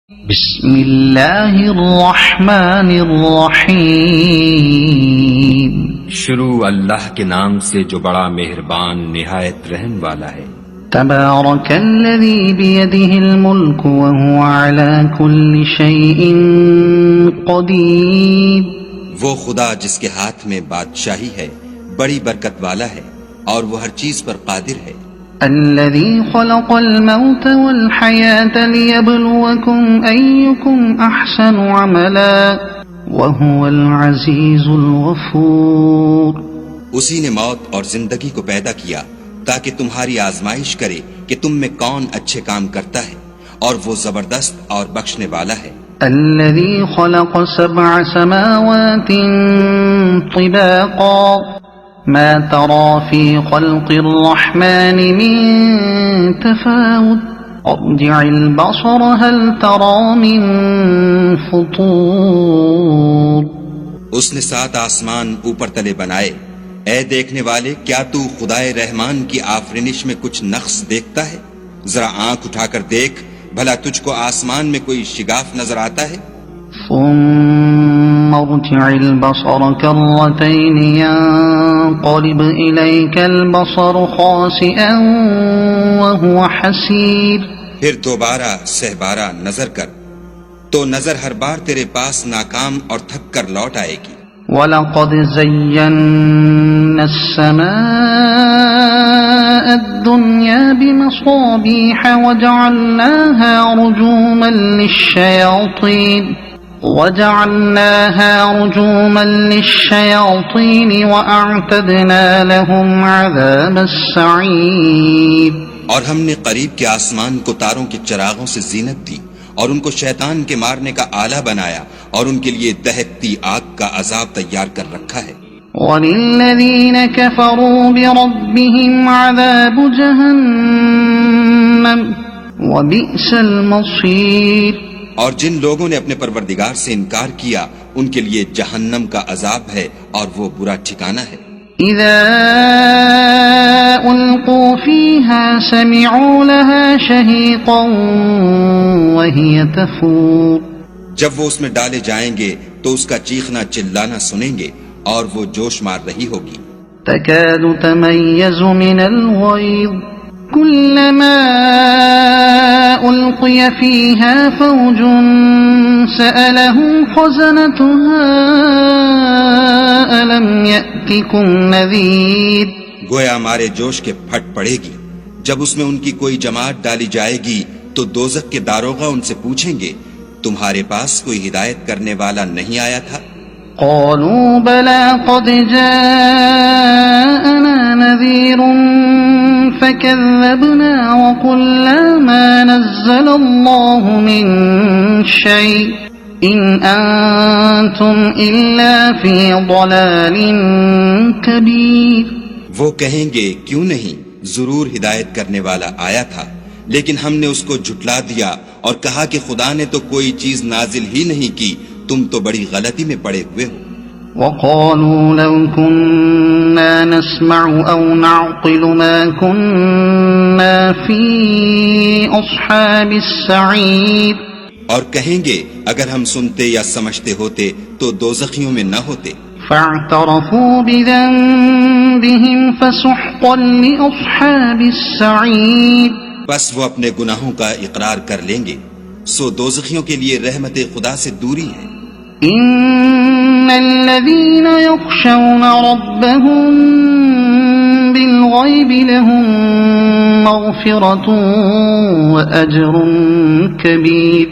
بسم اللہ الرحمن الرحیم۔ شروع اللہ کے نام سے جو بڑا مہربان نہایت رحم والا ہے۔ تبارک الذی بیدہ الملک وہو علی کل شیء قدیر۔ وہ خدا جس کے ہاتھ میں بادشاہی ہے بڑی برکت والا ہے اور وہ ہر چیز پر قادر ہے۔ الذي خلق الموت والحياة ليبلوكم أيكم أحسن عملا وهو العزيز الغفور۔ اسی نے موت اور زندگی کو پیدا کیا تاکہ تمہاری آزمائش کرے کہ تم میں کون اچھے کام کرتا ہے اور وہ زبردست اور بخشنے والا ہے۔ الذي خلق 7 سماوات طباقا ما ترى في خلق الرحمن من تفاوت ارجع البصر هل ترى من فطور۔ اس نے 7 آسمان اوپر تلے بنائے، اے دیکھنے والے کیا تو خدائے رحمان کی آفرینش میں کچھ نقص دیکھتا ہے؟ ذرا آنکھ اٹھا کر دیکھ بھلا تجھ کو آسمان میں کوئی شگاف نظر آتا ہے؟ ثم ارجع البصر كرتين ينقلب إليك البصر خاسئا وهو حسير۔ پھر دوبارہ سہبارہ نظر کر تو نظر ہر بار تیرے پاس ناکام اور تھک کر لوٹ آئے گی۔ وَلَقَدْ زَيَّنَّا السَّمَاءَ الدُّنْيَا بِمَصَابِيحَ وَجَعَلْنَاهَا رُجُومًا لِلشَّيَاطِينِ وَأَعْتَدْنَا لَهُمْ عَذَابَ السَّعِيرِ۔ اور ہم نے قریب کے آسمان کو تاروں کے چراغوں سے زینت دی اور ان کو شیطان کے مارنے کا آلہ بنایا اور ان کے لیے دہکتی آگ کا عذاب تیار کر رکھا ہے۔ وَلِلَّذِينَ كَفَرُوا بِرَبِّهِمْ عَذَابُ جَهَنَّمَ وَبِئْسَ الْمَصِيرُ۔ اور جن لوگوں نے اپنے پروردگار سے انکار کیا ان کے لیے جہنم کا عذاب ہے اور وہ برا ٹھکانہ ہے۔ اذا القوا فيها سمعوا لها شهيقا وهي تفور۔ جب وہ اس میں ڈالے جائیں گے تو اس کا چیخنا چلانا سنیں گے اور وہ جوش مار رہی ہوگی۔ تكاد تميز من الغيظ كلما ألقي فيها فوج سألهم خزنتها ألم يأتكم نذير۔ گویا مارے جوش کے پھٹ پڑے گی جب اس میں ان کی کوئی جماعت ڈالی جائے گی تو دوزخ کے داروغہ ان سے پوچھیں گے تمہارے پاس کوئی ہدایت کرنے والا نہیں آیا تھا؟ قالوا بلى قد جاءنا نذير فكذبنا وقلنا ما نزل الله من شيء إن أنتم إلا في ضلال كبير۔ وہ کہیں گے کیوں نہیں، ضرور ہدایت کرنے والا آیا تھا لیکن ہم نے اس کو جھٹلا دیا اور کہا کہ خدا نے تو کوئی چیز نازل ہی نہیں کی، تم تو بڑی غلطی میں پڑے ہوئے ہو۔ وقالوا لو كنا نسمع أو نعقل ما كنا في أصحاب السعير۔ اور کہیں گے اگر ہم سنتے یا سمجھتے ہوتے تو دوزخیوں میں نہ ہوتے۔ فاعترفوا بذنبهم فسحقا لأصحاب السعير۔ بس وہ اپنے گناہوں کا اقرار کر لیں گے، سو دوزخیوں کے لیے رحمت خدا سے دوری ہے۔ ان الذين يخشون ربهم بالغيب لهم مغفرة واجر كبير۔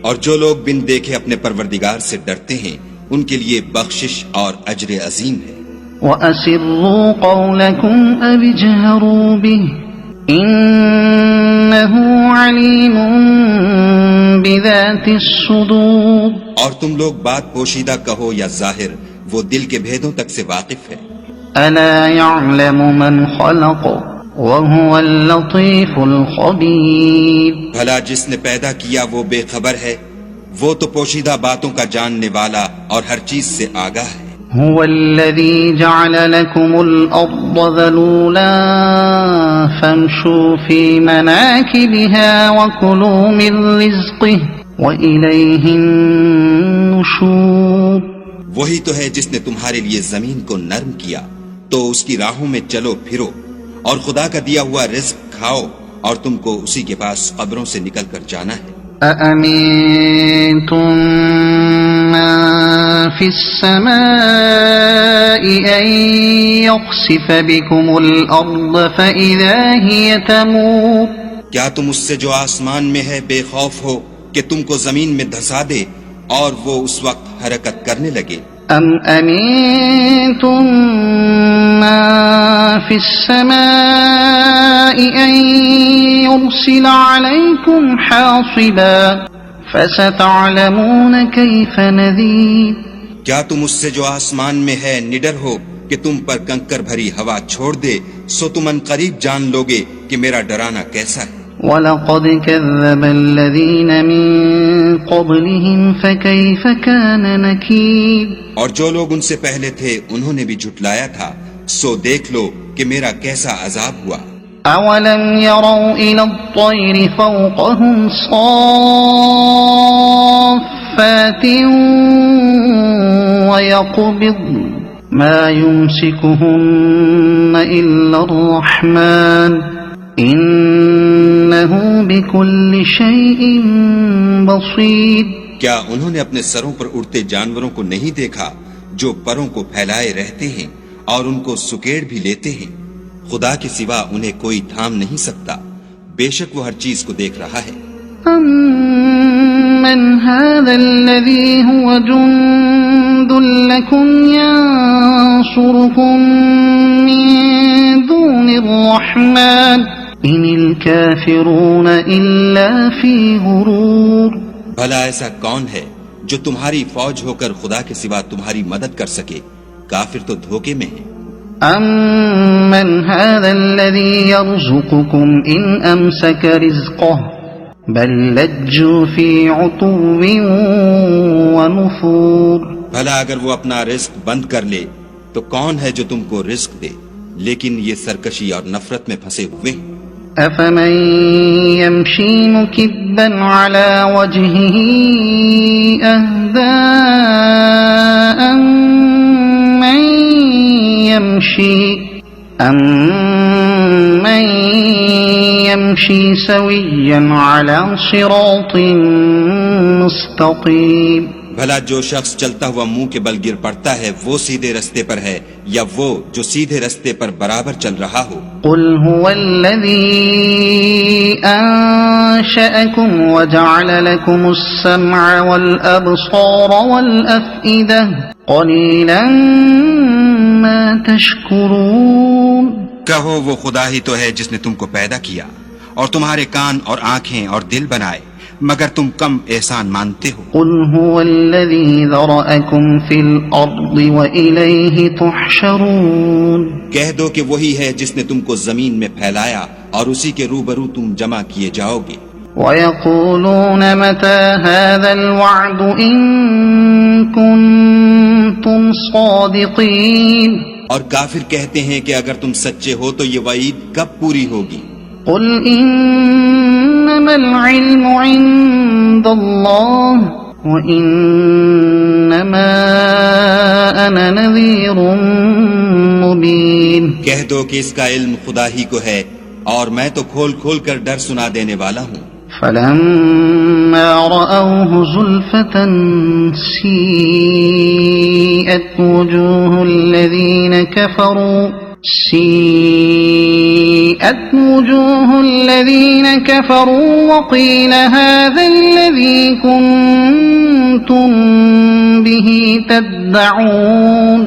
اور جو لوگ بن دیکھے اپنے پروردگار سے ڈرتے ہیں ان کے لیے بخشش اور اجر عظیم ہے۔ وَأَسِرُّوا قَوْلَكُمْ أَوِ اجْهَرُوا بِهِ إِنَّهُ عَلِيمٌ بِذَاتِ الصُّدُورِ۔ اور تم لوگ بات پوشیدہ کہو یا ظاہر، وہ دل کے بھیدوں تک سے واقف ہے۔ أَلَا يَعْلَمُ مَنْ خَلَقَ وَهُوَ اللَّطِيفُ الْخَبِيرُ۔ بھلا جس نے پیدا کیا وہ بے خبر ہے، وہ تو پوشیدہ باتوں کا جاننے والا اور ہر چیز سے آگاہ ہے۔ هو الذي جعل لكم الأرض ذلولا فامشوا في مناكبها وكلوا من رزقه وإليه النشور. وہی تو ہے جس نے تمہارے لیے زمین کو نرم کیا تو اس کی راہوں میں چلو پھرو اور خدا کا دیا ہوا رزق کھاؤ اور تم کو اسی کے پاس قبروں سے نکل کر جانا ہے. أأمنتم من في السماء أن يخسف بكم الأرض فإذا هي تمور. کیا تم اس سے جو آسمان میں ہے بے خوف ہو کہ تم کو زمین میں دھسا دے اور وہ اس وقت حرکت کرنے لگے؟ أم أمنتم من في السماء أن يرسل عليكم حاصبا فستعلمون كيف نذير. کیا تم اس سے جو آسمان میں ہے نڈر ہو کہ تم پر کنکر بھری ہوا چھوڑ دے سو تم ان قریب جان لوگے کہ میرا ڈرانا کیسا ہے. وَلَقَدْ كَذَّبَ الَّذِينَ مِن قَبْلِهِمْ فَكَيْفَ كَانَ نَكِيرِ. اور جو لوگ ان سے پہلے تھے انہوں نے بھی جھٹلایا تھا سو دیکھ لو کہ میرا کیسا عذاب ہوا. أَوَلَمْ يَرَوْا إِلَى الطَّيْرِ فَوْقَهُمْ صَافَّاتٍ وَيَقْبِضْنَ مَا يُمْسِكُهُنَّ إِلَّا الرَّحْمَنُ إِنَّهُ بِكُلِّ شَيْءٍ بَصِيرٌ. کیا انہوں نے اپنے سروں پر اڑتے جانوروں کو نہیں دیکھا جو پروں کو پھیلائے رہتے ہیں اور ان کو سکیڑ بھی لیتے ہیں؟ خدا کے سوا انہیں کوئی تھام نہیں سکتا، بے شک وہ ہر چیز کو دیکھ رہا ہے. أَمَّنْ هَذَا الَّذِي هُوَ جُنْدٌ لَكُمْ يَنْصُرُكُمْ مِنْ دُونِ الرَّحْمَنِ إِنِ الْكَافِرُونَ إِلَّا فِي غُرُورٍ. بھلا ایسا کون ہے جو تمہاری فوج ہو کر خدا کے سوا تمہاری مدد کر سکے؟ کافر تو دھوکے میں ہیں. أَمَّنْ هَذَا الَّذِي يَرْزُقُكُمْ إِنْ أَمْسَكَ رِزْقَهُ بَلْ لَجُّوا فِي عُتُوٍّ وَنُفُورٍ. بھلا اگر وہ اپنا رزق بند کر لے تو کون ہے جو تم کو رزق دے، لیکن یہ سرکشی اور نفرت میں پھنسے ہوئے ہیں. أَفَمَن يَمْشِي مُكِبًّا عَلَى وَجْهِهِ أَهْدَىٰ أَمَّن يَمْشِي سَوِيًّا عَلَى صِرَاطٍ مُسْتَقِيمٍ. بھلا جو شخص چلتا ہوا منہ کے بل گر پڑتا ہے وہ سیدھے رستے پر ہے یا وہ جو سیدھے رستے پر برابر چل رہا ہو؟ قُلْ هُوَ الَّذِي أَنشَأَكُمْ وَجَعَلَ لَكُمُ السَّمْعَ وَالْأَبْصَارَ وَالْأَفْئِدَةَ قَلِيلًا مَا تَشْكُرُونَ. کہو وہ خدا ہی تو ہے جس نے تم کو پیدا کیا اور تمہارے کان اور آنکھیں اور دل بنائے، مگر تم کم احسان مانتے ہو. قُلْ هُوَ الَّذِي ذَرَأَكُمْ فِي الْأَرْضِ وَإِلَيْهِ تُحْشَرُونَ. کہہ دو کہ وہی ہے جس نے تم کو زمین میں پھیلایا اور اسی کے روبرو تم جمع کیے جاؤ گے. وَيَقُولُونَ مَتَى هَذَا الْوَعْدُ إِن كُنتُمْ صَادِقِينَ. اور کافر کہتے ہیں کہ اگر تم سچے ہو تو یہ وعید کب پوری ہوگی؟ قُلْ إِنَّمَا الْعِلْمُ عِندَ اللَّهِ وَإِنَّمَا أَنَا نَذِيرٌ مُبِينٌ. کہہ دو کہ اس کا علم خدا ہی کو ہے اور میں تو کھول کھول کر ڈر سنا دینے والا ہوں. فَلَمَّا رَأَوْهُ زُلْفَةً سِيئَتْ وُجُوهُ الَّذِينَ كَفَرُوا وَقِيلَ هَذَا الَّذِي كُنتُم بِهِ تَدَّعُونَ.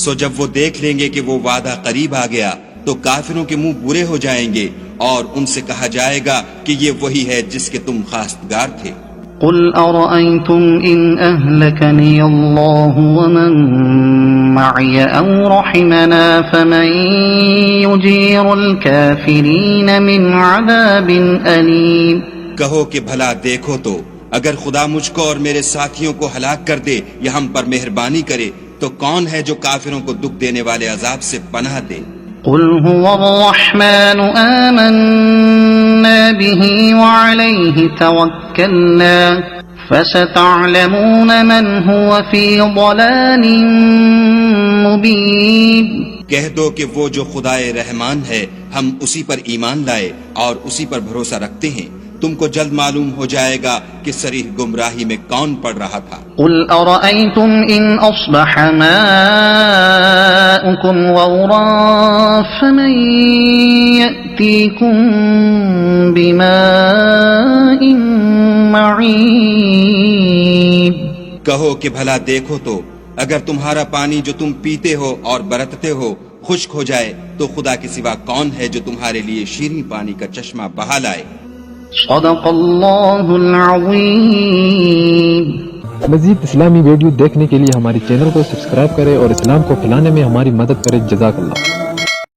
سو جب وہ دیکھ لیں گے کہ وہ وعدہ قریب آ گیا تو کافروں کے منہ برے ہو جائیں گے اور ان سے کہا جائے گا کہ یہ وہی ہے جس کے تم خواستگار تھے. قُلْ أَرَأَيْتُمْ إِنْ أَهْلَكَنِيَ اللَّهُ وَمَن مَّعِيَ أَوْ رَحِمَنَا فَمَن يُجِيرُ الْكَافِرِينَ مِنْ عَذَابٍ أَلِيمٍ. کہو کہ بھلا دیکھو تو اگر خدا مجھ کو اور میرے ساتھیوں کو ہلاک کر دے یا ہم پر مہربانی کرے تو کون ہے جو کافروں کو دکھ دینے والے عذاب سے پناہ دے؟ قُلْ هُوَ الرَّحْمَنُ آمَنَّا آمنا به وعليه توكلنا فستعلمون من هو في ضلال مبين. کہہ دو کہ وہ جو خدائے رحمان ہے ہم اسی پر ایمان لائے اور اسی پر بھروسہ رکھتے ہیں، تم کو جلد معلوم ہو جائے گا کہ صریح گمراہی میں کون پڑ رہا تھا. قل أرأيتم إن أصبح ماؤكم غورا فمن يأتيكم بماء معين. کہو کہ بھلا دیکھو تو اگر تمہارا پانی جو تم پیتے ہو اور برتتے ہو خشک ہو جائے تو خدا کے سوا کون ہے جو تمہارے لیے شیریں پانی کا چشمہ بہا لائے. صدق اللہ العظیم. مزید اسلامی ویڈیو دیکھنے کے لیے ہمارے چینل کو سبسکرائب کریں اور اسلام کو پھیلانے میں ہماری مدد کریں. جزاک اللہ.